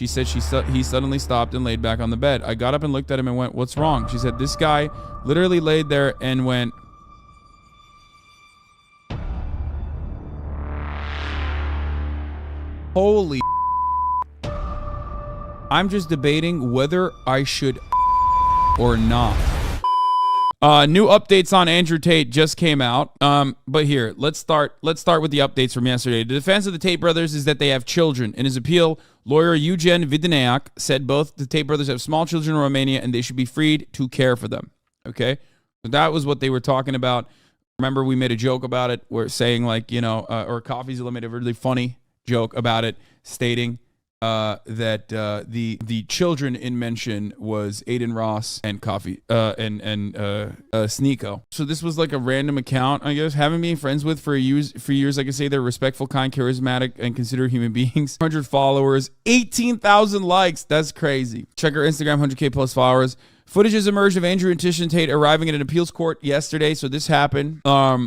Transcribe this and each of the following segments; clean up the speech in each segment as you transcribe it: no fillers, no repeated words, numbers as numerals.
She said he suddenly stopped and laid back on the bed. I got up and looked at him and went, "What's wrong?" She said, "This guy literally laid there and went..." Holy I'm just debating whether I should or not. New updates on Andrew Tate just came out. But here, let's start with the updates from yesterday. The defense of the Tate brothers is that they have children. In his appeal, lawyer Eugen Vidiniak said both the Tate brothers have small children in Romania and they should be freed to care for them. Okay? So that was what they were talking about. Remember, we made a joke about it. We're saying, like, you know, or Coffeezilla made a really funny joke about it, stating that the children in mention was Aiden Ross and Sneeko. So this was like a random account, I guess. Having been friends with for years, I can say they're respectful, kind, charismatic, and considerate human beings. 100 followers, 18,000 likes. That's crazy. Check our Instagram, 100K plus followers. Footage has emerged of Andrew and Tishan Tate arriving at an appeals court yesterday. So this happened.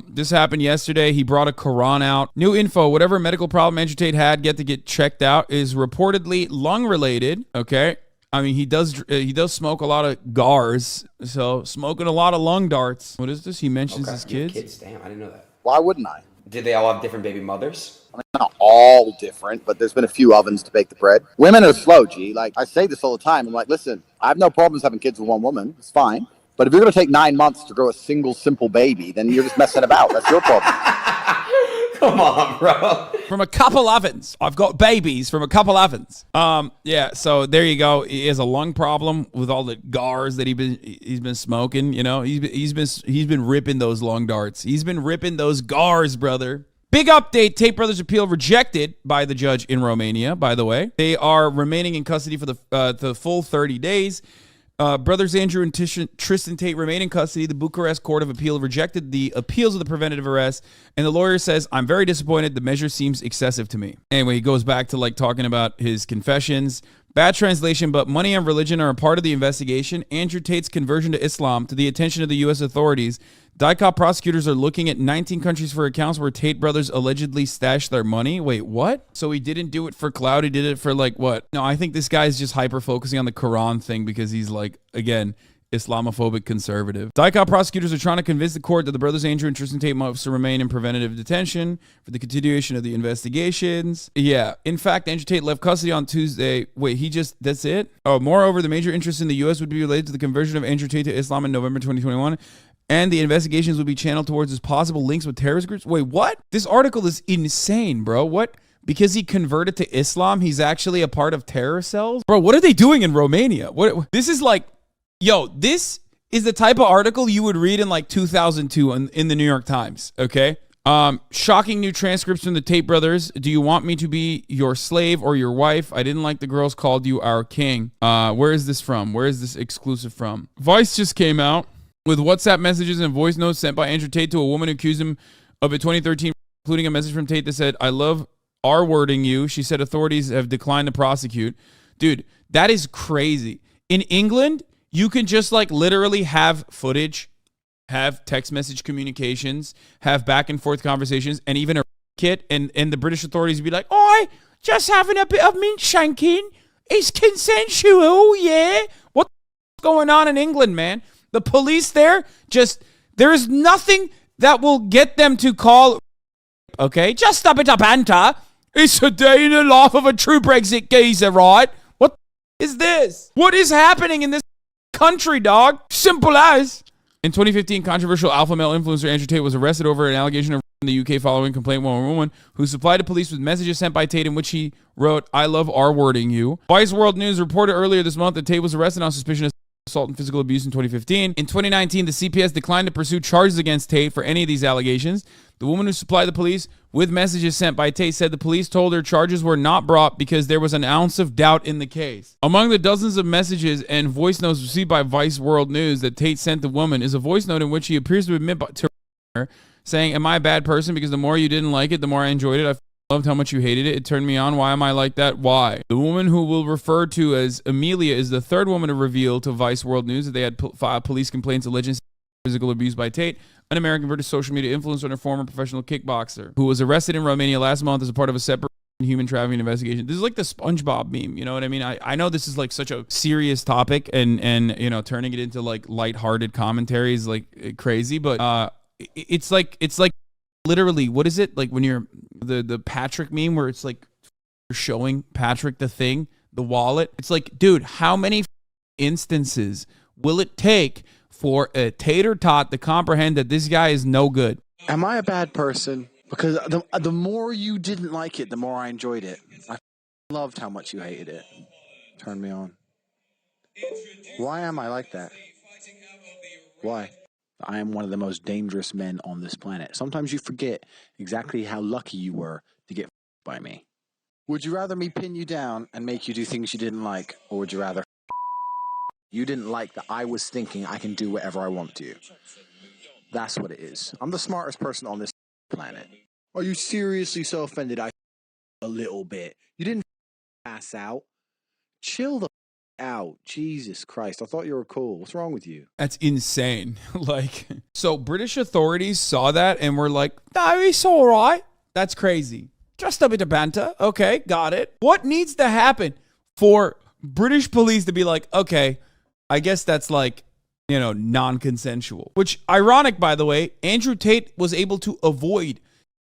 This happened yesterday. He brought a Quran out. New info: whatever medical problem Andrew Tate had to get checked out is reportedly lung related. Okay, I mean he does smoke a lot of gars, so smoking a lot of lung darts. What is this? He mentions his kids. Damn, I didn't know that. Why wouldn't I? Did they all have different baby mothers? I mean, not all different, but there's been a few ovens to bake the bread. Women are slow, G. Like, I say this all the time. I'm like, listen, I have no problems having kids with one woman. It's fine. But if you're going to take 9 months to grow a single, simple baby, then you're just messing about. That's your problem. Come on, bro. From a couple ovens. I've got babies from a couple ovens. Yeah, so there you go. He has a lung problem with all the gars that he's been smoking. You know, he's been ripping those lung darts. He's been ripping those gars, brother. Big update: Tate brothers' appeal rejected by the judge in Romania. By the way, they are remaining in custody for the full 30 days. Brothers Andrew and Tristan Tate remain in custody. The Bucharest Court of Appeal rejected the appeals of the preventative arrest, and the lawyer says, "I'm very disappointed. The measure seems excessive to me." Anyway, he goes back to like talking about his confessions. Bad translation, but money and religion are a part of the investigation. Andrew Tate's conversion to Islam to the attention of the U.S. authorities. DICOP prosecutors are looking at 19 countries for accounts where Tate brothers allegedly stashed their money. Wait, what? So he didn't do it for clout. He did it for like what? No, I think this guy's just hyper-focusing on the Quran thing because he's like, again, Islamophobic conservative. DICOP prosecutors are trying to convince the court that the brothers Andrew and Tristan Tate must remain in preventative detention for the continuation of the investigations. Yeah. In fact, Andrew Tate left custody on Tuesday. Wait, that's it? Oh, moreover, the major interest in the U.S. would be related to the conversion of Andrew Tate to Islam in November 2021. And the investigations would be channeled towards his possible links with terrorist groups. Wait, what? This article is insane, bro. What? Because he converted to Islam, he's actually a part of terror cells? Bro, what are they doing in Romania? What? This is like... Yo, this is the type of article you would read in like 2002 in the New York Times, okay? Shocking new transcripts from the Tate brothers. Do you want me to be your slave or your wife? I didn't like the girls called you our king. Where is this from? Where is this exclusive from? Vice just came out with WhatsApp messages and voice notes sent by Andrew Tate to a woman who accused him of a 2013, including a message from Tate that said, "I love R-wording you." She said authorities have declined to prosecute. Dude, that is crazy. In England, you can just like literally have footage, have text message communications, have back and forth conversations, and even a kit, and the British authorities would be like, "Oh, just having a bit of mint shanking. It's consensual, yeah." What's going on in England, man? The police there, there is nothing that will get them to call, okay? Just a bit of banter. It's a day in the life of a true Brexit geezer, right? What is this? What is happening in this country, dog? Simple as. In 2015, controversial alpha male influencer Andrew Tate was arrested over an allegation of in the UK following complaint from a woman who supplied the police with messages sent by Tate in which he wrote, "I love R-wording you." Vice World News reported earlier this month that Tate was arrested on suspicion of assault and physical abuse in 2015. In 2019, the CPS declined to pursue charges against Tate for any of these allegations. The woman who supplied the police with messages sent by Tate said the police told her charges were not brought because there was an ounce of doubt in the case. Among the dozens of messages and voice notes received by Vice World News that Tate sent the woman is a voice note in which he appears to admit to her, saying, "Am I a bad person? Because the more you didn't like it, the more I enjoyed it. I loved how much you hated it. It turned me on. Why am I like that? Why?" The woman who will refer to as Amelia is the third woman to reveal to Vice World News that they had filed police complaints alleging physical abuse by Tate, an American British social media influencer and a former professional kickboxer who was arrested in Romania last month as a part of a separate human trafficking investigation. This is like the SpongeBob meme. You know what I mean? I know this is like such a serious topic, and turning it into like lighthearted commentary is like crazy, but it's like literally, what is it like when you're the Patrick meme where it's like you're showing Patrick the wallet? It's like, dude, how many instances will it take for a tater tot to comprehend that this guy is no good? Am I a bad person? Because the more you didn't like it, the more I enjoyed it. I loved how much you hated it. Turned me on. Why am I like that? Why? I am one of the most dangerous men on this planet. Sometimes you forget exactly how lucky you were to get by me. Would you rather me pin you down and make you do things you didn't like, or would you rather you didn't like that I was thinking I can do whatever I want to? That's what it is. I'm the smartest person on this planet. Are you seriously so offended I a little bit? You didn't pass out. Chill the out. Jesus Christ. I thought you were cool. What's wrong with you? That's insane. Like, so British authorities saw that and were like, no, he's all right. That's crazy. Just a bit of banter. Okay, got it. What needs to happen for British police to be like, okay, I guess that's like, non-consensual? Which, ironic, by the way, Andrew Tate was able to avoid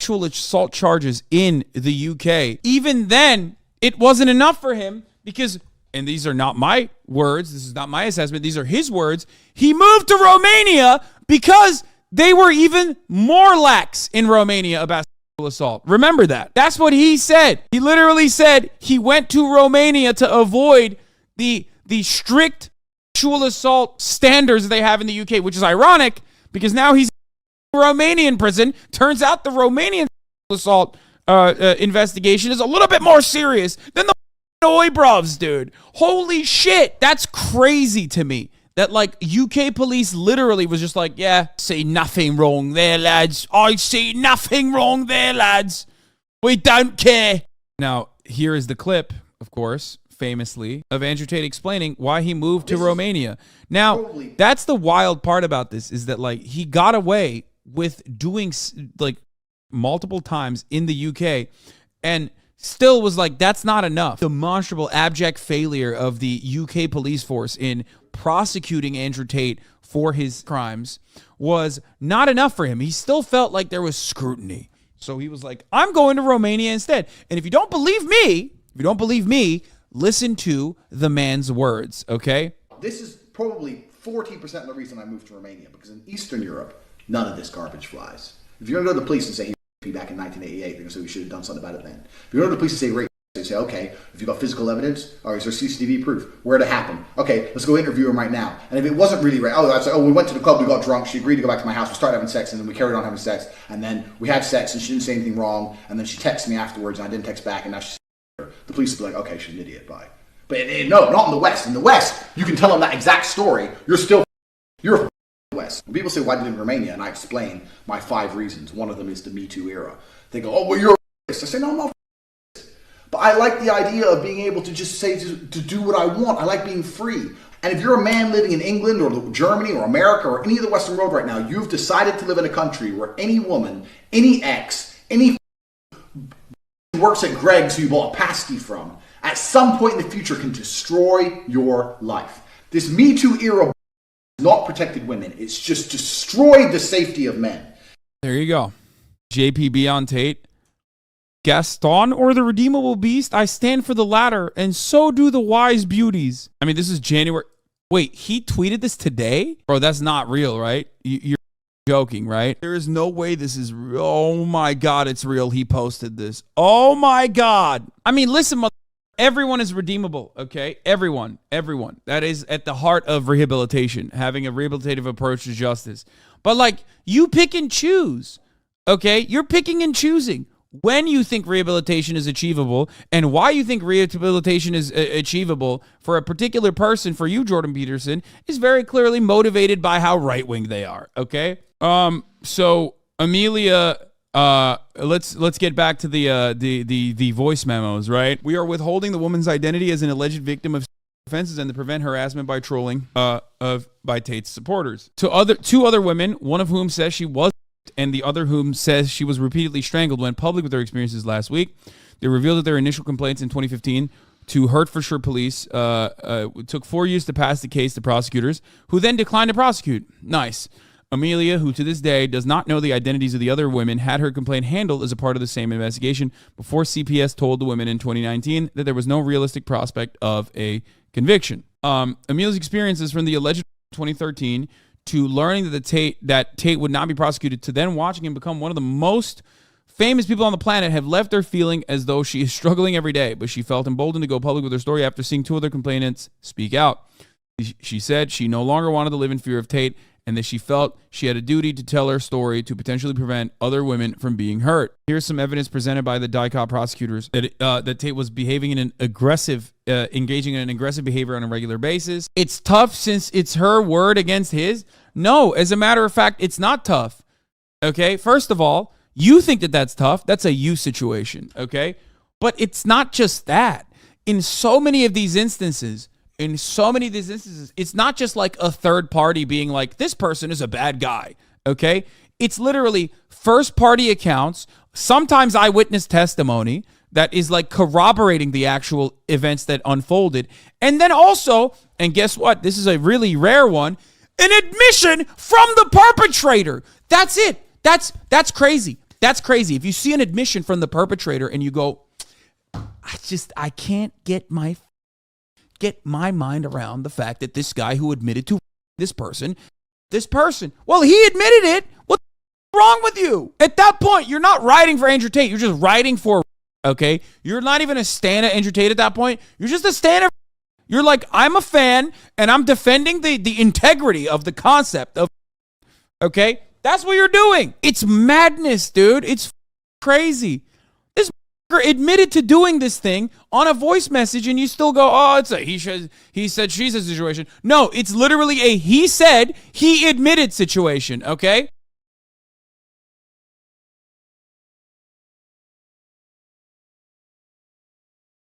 sexual assault charges in the UK. Even then, it wasn't enough for him because, and these are not my words, this is not my assessment, these are his words, he moved to Romania because they were even more lax in Romania about sexual assault. Remember that. That's what he said. He literally said he went to Romania to avoid the strict sexual assault standards they have in the UK, which is ironic because now he's in Romanian prison. Turns out the Romanian assault investigation is a little bit more serious than the Oibrovs, dude. Holy shit. That's crazy to me. That like UK police literally was just like, yeah, see nothing wrong there, lads. I see nothing wrong there, lads. We don't care. Now, here is the clip, of course, famously, of Andrew Tate explaining why he moved to Romania. Now, that's the wild part about this, is that like he got away with doing like multiple times in the UK and still was like, that's not enough. Demonstrable abject failure of the UK police force in prosecuting Andrew Tate for his crimes was not enough for him. He still felt like there was scrutiny. So he was like, I'm going to Romania instead. And if you don't believe me, listen to the man's words, okay? This is probably 40% of the reason I moved to Romania, because in Eastern Europe, none of this garbage flies. If you're going to go to the police and say, he back in 1988, they're going to say we should have done something about it then. If you go to the police and say rape, they say, okay, if you've got physical evidence, or is there CCTV proof? Where did it happen? Okay, let's go interview him right now. And if it wasn't really rape, I'd say, we went to the club, we got drunk, she agreed to go back to my house, we started having sex, and then we carried on having sex, and then we had sex, and she didn't say anything wrong, and then she texted me afterwards, and I didn't text back, and now she's the police would be like, okay, she's an idiot, bye. But no, not in the West. In the West, you can tell them that exact story. You're a West. When people say, why did you live in Romania? And I explain my 5 reasons. One of them is the Me Too era. They go, oh, well, you're a racist. I say, no, I'm not a racist. But I like the idea of being able to just say, to do what I want. I like being free. And if you're a man living in England or Germany or America or any of the Western world right now, you've decided to live in a country where any woman, any ex, any works at Greg's who you bought a pasty from, at some point in the future can destroy your life. This Me Too era has not protected women. It's just destroyed the safety of men. There you go. JPB on Tate. Gaston or the redeemable beast? I stand for the latter, and so do the wise beauties. I mean, this is January. Wait, he tweeted this today? Bro, that's not real, right? You're joking, right? There is no way this is real. Oh my God, it's real. He posted this. Oh my God. I mean, listen, everyone is redeemable, okay? Everyone. That is at the heart of rehabilitation, having a rehabilitative approach to justice. But like, you pick and choose, okay? You're picking and choosing when you think rehabilitation is achievable and why you think rehabilitation is achievable for a particular person. For you, Jordan Peterson, is very clearly motivated by how right-wing they are, okay? So Amelia, let's get back to the voice memos, right? We are withholding the woman's identity as an alleged victim of offenses and to prevent harassment by trolling by Tate's supporters. Two other women, one of whom says she was and the other whom says she was repeatedly strangled, went public with their experiences last week. They revealed that their initial complaints in 2015 to Hertfordshire police took 4 years to pass the case to prosecutors, who then declined to prosecute. Nice. Amelia, who to this day does not know the identities of the other women, had her complaint handled as a part of the same investigation before CPS told the women in 2019 that there was no realistic prospect of a conviction. Amelia's experiences from the alleged 2013 to learning that Tate would not be prosecuted to then watching him become one of the most famous people on the planet have left her feeling as though she is struggling every day, but she felt emboldened to go public with her story after seeing 2 other complainants speak out. She said she no longer wanted to live in fear of Tate and that she felt she had a duty to tell her story to potentially prevent other women from being hurt. Here's some evidence presented by the DICOT prosecutors that Tate was behaving in an aggressive, engaging in an aggressive behavior on a regular basis. It's tough since it's her word against his. No, as a matter of fact, it's not tough. Okay, first of all, you think that that's tough. That's a you situation, okay? But it's not just that. In so many of these instances, it's not just like a third party being like, this person is a bad guy, okay? It's literally first party accounts, sometimes eyewitness testimony that is like corroborating the actual events that unfolded. And then also, and guess what? This is a really rare one, an admission from the perpetrator. That's it. That's crazy. That's crazy. If you see an admission from the perpetrator and you go, I can't get my mind around the fact that this guy who admitted to this person, well, he admitted it. What's wrong with you? At that point, you're not riding for Andrew Tate. You're just riding for, okay? You're not even a stan of Andrew Tate at that point. You're just a stan of, you're like, I'm a fan and I'm defending the integrity of the concept of, okay? That's what you're doing. It's madness, dude. It's crazy. This admitted to doing this thing on a voice message and you still go, oh, it's a he said, she said situation. No, it's literally a he said, he admitted situation, okay?